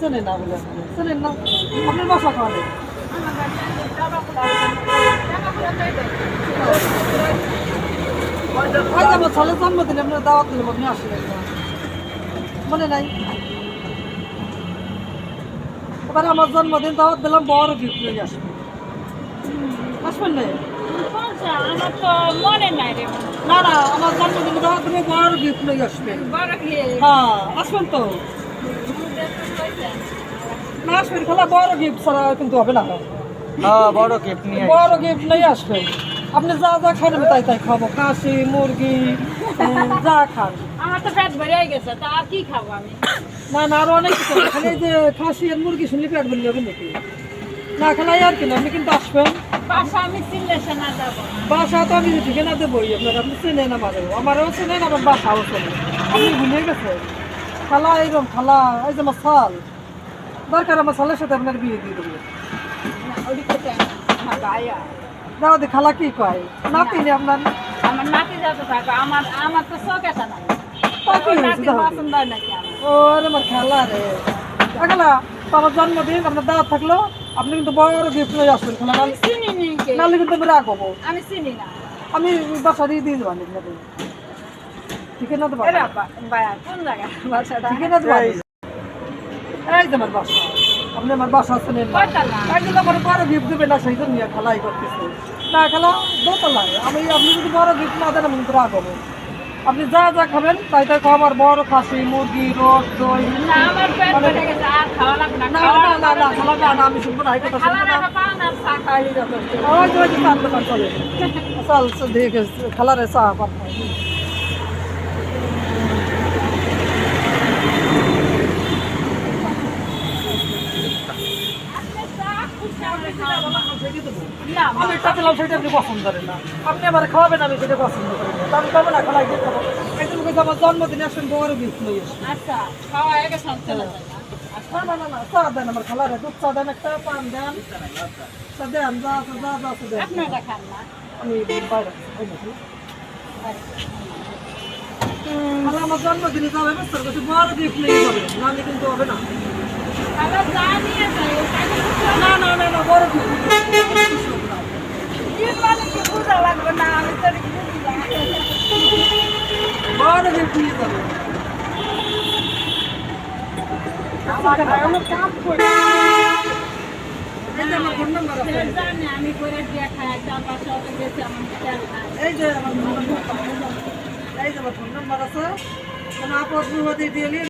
চেনেন না বলে চেনেন না আপনার বাসা খাওয়ালে আমার ছেলের জন্মদিনে আপনার দাওয়াত দিলাম আপনি আসলেন না মনে নাই এবার আমার জন্মদিন দাওয়াত দিলাম বড় গিফট নিয়ে আসবেন আসবেন না আমার তো মনে নাই রে না না আমার জন্মদিনে দাওয়াত দিলে বড় গিফট নিয়ে আসবেন বড় খেয়ে হ্যাঁ আসবেন তো না আসবেন খালা বড় গিফট ছাড়া কিন্তু হবে না হ্যাঁ বড় গিফট নিয়ে বড় গিফট নিয়ে আসবেন আপনি যা যা খান আমি তাই তাই খাবো খাসি মুরগি যা খান আমার তো পেট ভরে গেছে তা আর কি খাবো আমি না না আরো অনেক কিছু আছে। খালি এই যে খাসি আর মুরগি শুনলে পেট ভরে যাবেন নাকি না খালাই আর কি না আপনি কিন্তু আসবেন বাসা আমি চিনলে সে না যাবো বাসা তো আমি ঠিকানা দেবোই আপনার আপনি চেনেন আমারও চেনেন আমার বাসাও চেনেন আপনি ভুলে গেছেন খালা এইরকম খালা এই যে আমার সাল দরকার আমার সালের সাথে আপনার বিয়ে দিয়ে দেবো ওই করতে আমার গায়া দাও দি খালা কি কয় নাতি নি আপনার আমার নাতি যাতে থাকো আমার তো শখ আছে না তা কি হয়েছে নাতি দাও দি? পছন্দ হয় নাকি আমার ওরে আমার খালা রে খালা তো আমার জন্মদিন আপনার দাওয়াত থাকলো আপনি কিন্তু বড় গিফট নিয়ে আসবেন খালা আমি চিনি নি কে নাহলে কিন্তু আমি রাখবো আমি চিনি না আমি বাসা দিয়ে দিয়ে দেবো আপনাকে ঠিকানা তো এরে আপা ভাইয়া কোন জায়গা বাসাটা ঠিকানা তো এই যে আমার বাসা আপনি আমার বাসা চেনেন না কয়টা না এই জন্য আমার বড় গিফট দেবে না সেই জন্য খালাই করতেছে না খালা দোতলায় আমি আপনি যদি বড় গিফট না দেন আমি কিন্তু রাখবো আপনি যা যা খাবেন তাই তাই খাবার বড় খাসি মুরগি রোদ দই না আমার পেট ভরে গেছে আর খাওয়া লাগবে না না না না না খালা না না আমি শুনবো না এই কথা খালা শুনবো না রাখা পান আর চা খাইলে যথেষ্ট ওই যে চার দোকান চলে চল দেখে খালারে চা পাঠাই না আমি একটা পেলাম সেটা আপনি পছন্দ করেন না আপনি আবার খাওয়াবেন আমি সেটা পছন্দ করি না আমি খাবো না খালাই দিয়ে খাবো একদম কিন্তু আমার জন্মদিনে আসেন বড় গিফট নিয়ে আসেন আচ্ছা খাওয়া হয়ে গেছে চলে যায় না না না না চা দেন আমার খালারে দুধ চা দেন একটা পান দেন চা দেন যা আছে যা যা আছে দেন আপনি এটা খান না আমি বাইরে খালা আমার জন্মদিনে যাবে বুঝতে পারছি বড় গিফট নিয়ে যাবে নাহলে কিন্তু হবে না খালা যা নিয়ে যায় ওটাকে না না না না বড় গিফট কি মানে কি বুঝা লাগবে না আমি তো বুঝি না বড় গিফট নিয়ে যাবে আমার কাম করে এই যে আমার ফোন নাম্বার আছে জানি আমি করে দিয়ে খাই চার পাঁচশো টাকা গেছে আমার তেল খাই এই যে আমার ফোন নাম্বার আছে কোনো আপদ বিপদে দিয়ে